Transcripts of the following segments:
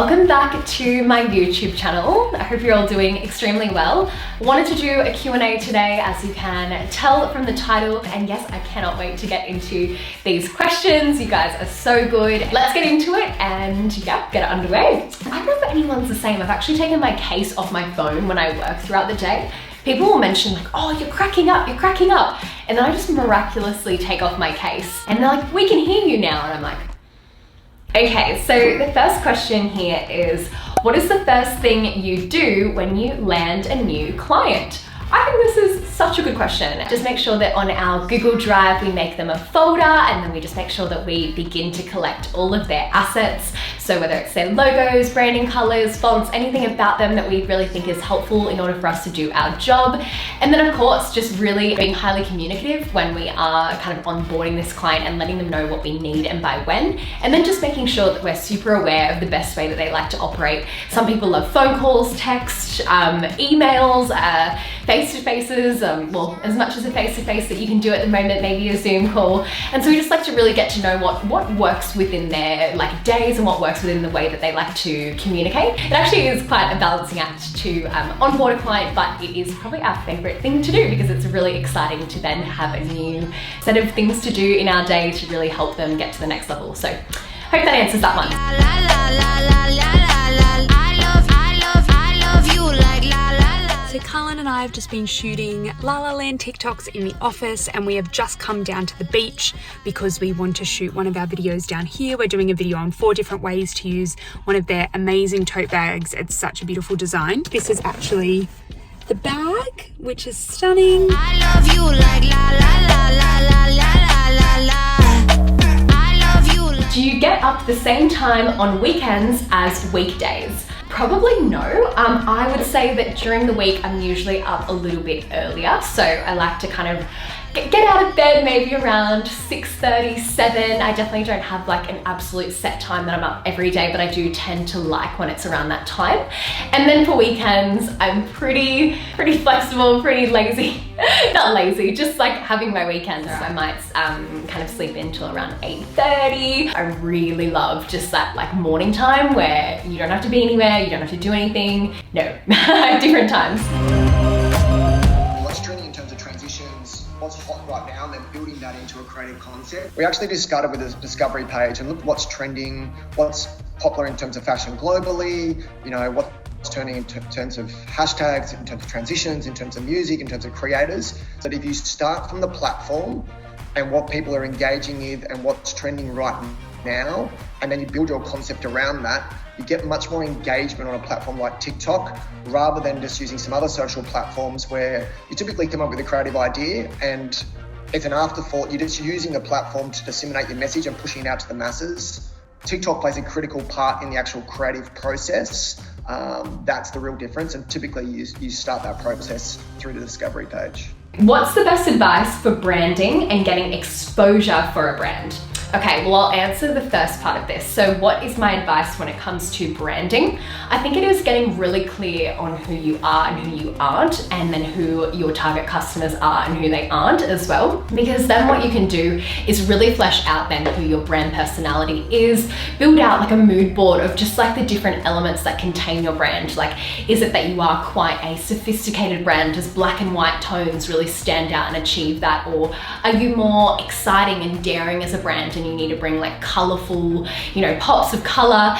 Welcome back to my YouTube channel. I hope you're all doing extremely well. I wanted to do a Q&A today, as you can tell from the title, and yes, I cannot wait to get into these questions. You guys are so good. Let's get into it and yeah, get it underway. I don't know if anyone's the same. I've actually taken my case off my phone when I work throughout the day. People will mention like, oh, you're cracking up. And then I just miraculously take off my case and they're like, we can hear you now. And I'm like, okay, so the first question here is, what is the first thing you do when you land a new client? I think this is such a good question. Just make sure that on our Google Drive, we make them a folder, and then we just make sure that we begin to collect all of their assets. So whether it's their logos, branding colors, fonts, anything about them that we really think is helpful in order for us to do our job. And then of course, just really being highly communicative when we are kind of onboarding this client and letting them know what we need and by when. And then just making sure that we're super aware of the best way that they like to operate. Some people love phone calls, text, emails, face-to-faces, well, as much as a face-to-face that you can do at the moment, maybe a Zoom call. And so we just like to really get to know what works within their like days and what works within the way that they like to communicate. It actually is quite a balancing act to onboard a client, but it is probably our favorite thing to do because it's really exciting to then have a new set of things to do in our day to really help them get to the next level. So hope that answers that one. So Carlin and I have just been shooting La La Land TikToks in the office, and we have just come down to the beach because we want to shoot one of our videos down here. We're doing a video on 4 different ways to use one of their amazing tote bags. It's such a beautiful design. This is actually the bag, which is stunning. I love you like la la la la la la la la. I love you like... Do you get up the same time on weekends as weekdays? Probably no. I would say that during the week, I'm usually up a little bit earlier. So I like to kind of get out of bed maybe around 6:30, 7. I definitely don't have like an absolute set time that I'm up every day, but I do tend to like when it's around that time. And then for weekends, I'm pretty flexible, pretty lazy. Not lazy, just like having my weekends. So I might kind of sleep until around 8:30. I really love just that like morning time where you don't have to be anywhere, you don't have to do anything. No, different times. What's trending in terms of transitions, what's hot right now, and then building that into a creative concept. We actually just started with a discovery page and looked what's trending, what's popular in terms of fashion globally, you know, what's turning in terms of hashtags, in terms of transitions, in terms of music, in terms of creators. But if you start from the platform and what people are engaging with and what's trending right now, and then you build your concept around that, you get much more engagement on a platform like TikTok rather than just using some other social platforms where you typically come up with a creative idea and it's an afterthought. You're just using the platform to disseminate your message and pushing it out to the masses. TikTok plays a critical part in the actual creative process. That's the real difference, and typically you start that process through the discovery page. What's the best advice for branding and getting exposure for a brand? Okay, well, I'll answer the first part of this. So what is my advice when it comes to branding? I think it is getting really clear on who you are and who you aren't, and then who your target customers are and who they aren't as well. Because then what you can do is really flesh out then who your brand personality is, build out like a mood board of just like the different elements that contain your brand. Like, is it that you are quite a sophisticated brand? Does black and white tones really stand out and achieve that? Or are you more exciting and daring as a brand, and you need to bring like colorful, you know, pops of color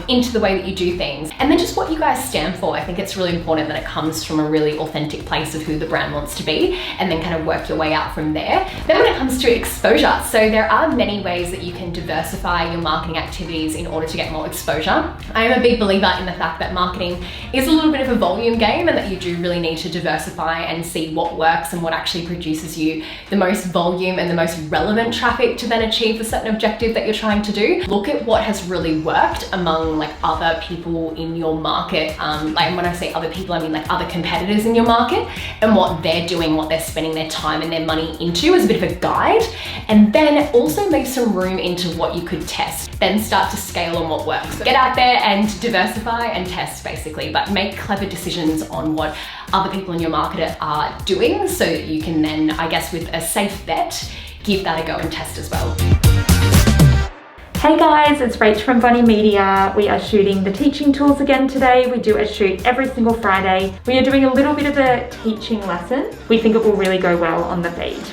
into the way that you do things? And then just what you guys stand for. I think it's really important that it comes from a really authentic place of who the brand wants to be, and then kind of work your way out from there. Then when it comes to exposure, so there are many ways that you can diversify your marketing activities in order to get more exposure. I am a big believer in the fact that marketing is a little bit of a volume game, and that you do really need to diversify and see what works and what actually produces you the most volume and the most relevant traffic to then achieve the certain objective that you're trying to do. Look at what has really worked among like other people in your market. Like when I say other people, I mean like other competitors in your market, and what they're doing, what they're spending their time and their money into as a bit of a guide. And then also make some room into what you could test. Then start to scale on what works. Get out there and diversify and test basically, but make clever decisions on what other people in your market are doing, so that you can then, I guess with a safe bet, give that a go and test as well. Hey guys, it's Rach from Bonnie Media. We are shooting the teaching tools again today. We do a shoot every single Friday. We are doing a little bit of a teaching lesson. We think it will really go well on the feed.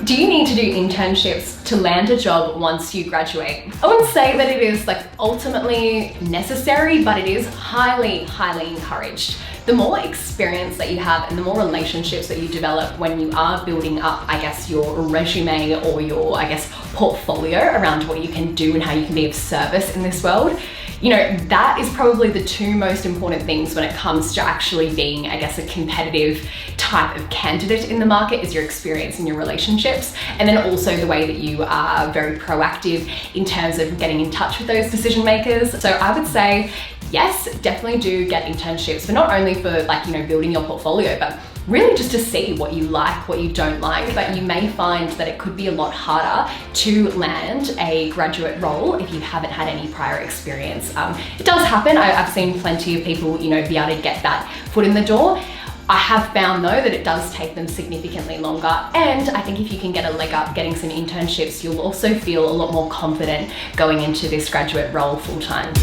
Do you need to do internships to land a job once you graduate? I wouldn't say that it is like ultimately necessary, but it is highly, highly encouraged. The more experience that you have and the more relationships that you develop when you are building up, I guess, your resume or your, I guess, portfolio around what you can do and how you can be of service in this world, you know, that is probably the two most important things when it comes to actually being, I guess, a competitive type of candidate in the market is your experience and your relationships. And then also the way that you are very proactive in terms of getting in touch with those decision makers. So I would say, yes, definitely do get internships, but not only for like, you know, building your portfolio, but really just to see what you like, what you don't like. But you may find that it could be a lot harder to land a graduate role if you haven't had any prior experience. It does happen. I've seen plenty of people, you know, be able to get that foot in the door. I have found though that it does take them significantly longer, and I think if you can get a leg up getting some internships, you'll also feel a lot more confident going into this graduate role full time.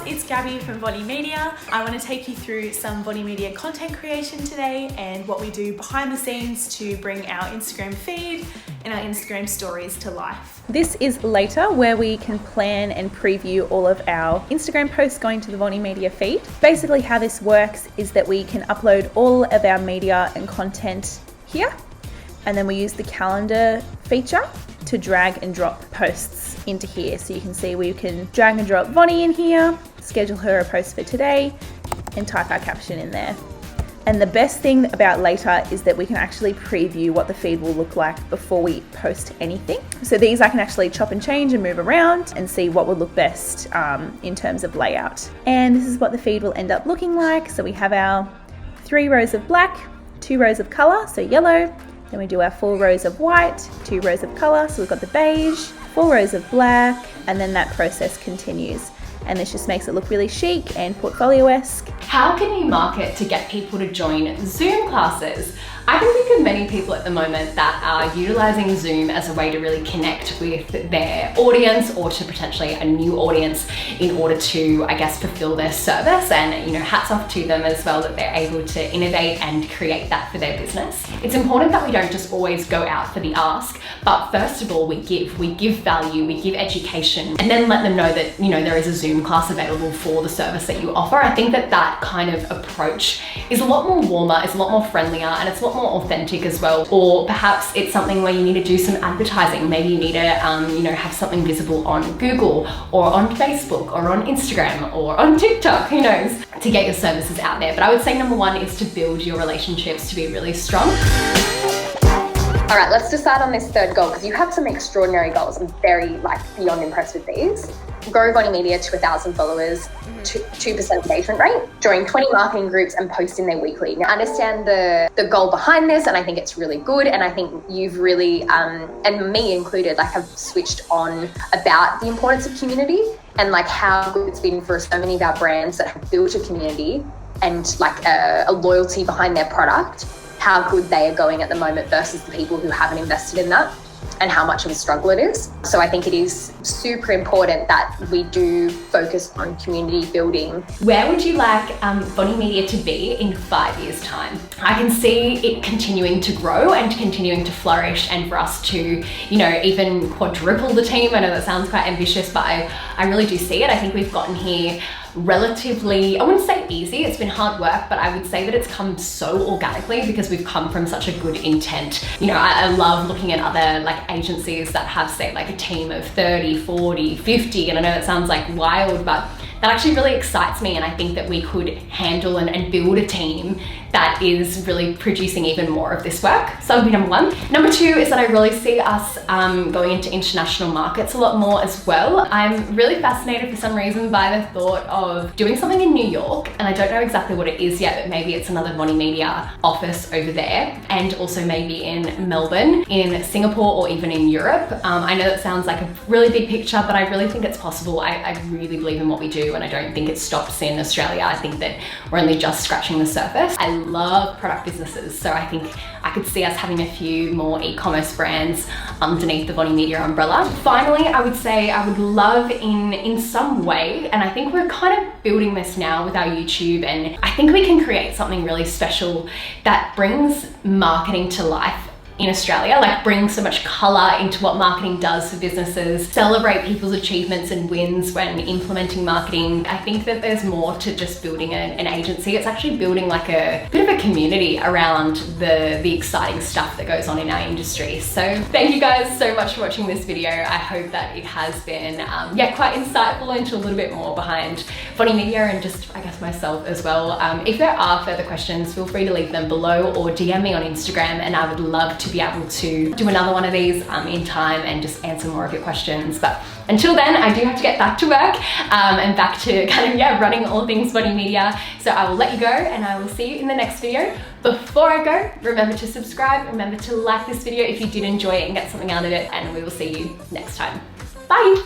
It's Gabby from Bonnie Media. I want to take you through some Bonnie Media content creation today and what we do behind the scenes to bring our Instagram feed and our Instagram stories to life. This is later where we can plan and preview all of our Instagram posts going to the Bonnie Media feed. Basically how this works is that we can upload all of our media and content here, and then we use the calendar feature to drag and drop posts into here. So you can see we can drag and drop Bonnie in here, schedule her a post for today, and type our caption in there. And the best thing about later is that we can actually preview what the feed will look like before we post anything. So these I can actually chop and change and move around and see what would look best in terms of layout. And this is what the feed will end up looking like. So we have our 3 rows of black, 2 rows of color, so yellow. Then we do our 4 rows of white, 2 rows of color, so we've got the beige, 4 rows of black, and then that process continues. And this just makes it look really chic and portfolio-esque. How can you market to get people to join Zoom classes? I can think of many people at the moment that are utilizing Zoom as a way to really connect with their audience or to potentially a new audience in order to, I guess, fulfill their service. And, you know, hats off to them as well that they're able to innovate and create that for their business. It's important that we don't just always go out for the ask, but first of all, we give value, we give education, and then let them know that, you know, there is a Zoom class available for the service that you offer. I think that kind of approach is a lot more warmer, it's a lot more friendlier, and it's a lot more authentic as well. Or perhaps it's something where you need to do some advertising. Maybe you need to, you know, have something visible on Google or on Facebook or on Instagram or on TikTok, who knows, to get your services out there. But I would say number 1 is to build your relationships to be really strong. All right, let's decide on this third goal because you have some extraordinary goals. I'm very beyond impressed with these. Grow Bonnie Media to 1,000 followers, 2% engagement rate, join 20 marketing groups and post in there weekly. Now, I understand the goal behind this, and I think it's really good. And I think you've really, and me included, have switched on about the importance of community and how good it's been for so many of our brands that have built a community and a loyalty behind their product, how good they are going at the moment versus the people who haven't invested in that and how much of a struggle it is. So I think it is super important that we do focus on community building. Where would you like Bonnie Media to be in 5 years' time? I can see it continuing to grow and continuing to flourish, and for us to, you know, even quadruple the team. I know that sounds quite ambitious, but I really do see it. I think we've gotten here relatively, I wouldn't say easy, it's been hard work, but I would say that it's come so organically because we've come from such a good intent. You know, I love looking at other agencies that have, say, a team of 30, 40, 50, and I know that sounds wild, but that actually really excites me, and I think that we could handle and build a team that is really producing even more of this work. So that would be number one. Number two is that I really see us going into international markets a lot more as well. I'm really fascinated for some reason by the thought of doing something in New York, and I don't know exactly what it is yet, but maybe it's another Vonnie Media office over there, and also maybe in Melbourne, in Singapore, or even in Europe. I know that sounds like a really big picture, but I really think it's possible. I really believe in what we do, and I don't think it stops in Australia. I think that we're only just scratching the surface. I love product businesses, so I think I could see us having a few more e-commerce brands underneath the Vonnie Media umbrella. Finally, I would say I would love in some way, and I think we're kind of building this now with our YouTube, and I think we can create something really special that brings marketing to life in Australia, like bring so much color into what marketing does for businesses, celebrate people's achievements and wins when implementing marketing. I think that there's more to just building an agency. It's actually building like a bit of a community around the exciting stuff that goes on in our industry. So thank you guys so much for watching this video. I hope that it has been quite insightful into a little bit more behind Vonnie Media and just, I guess, myself as well. If there are further questions, feel free to leave them below or DM me on Instagram, and I would love to be able to do another one of these in time and just answer more of your questions. But until then, I do have to get back to work and back to kind of running all things Vonnie Media. So I will let you go, and I will see you in the next video. Before I go, remember to subscribe, remember to like this video if you did enjoy it and get something out of it, and we will see you next time. Bye!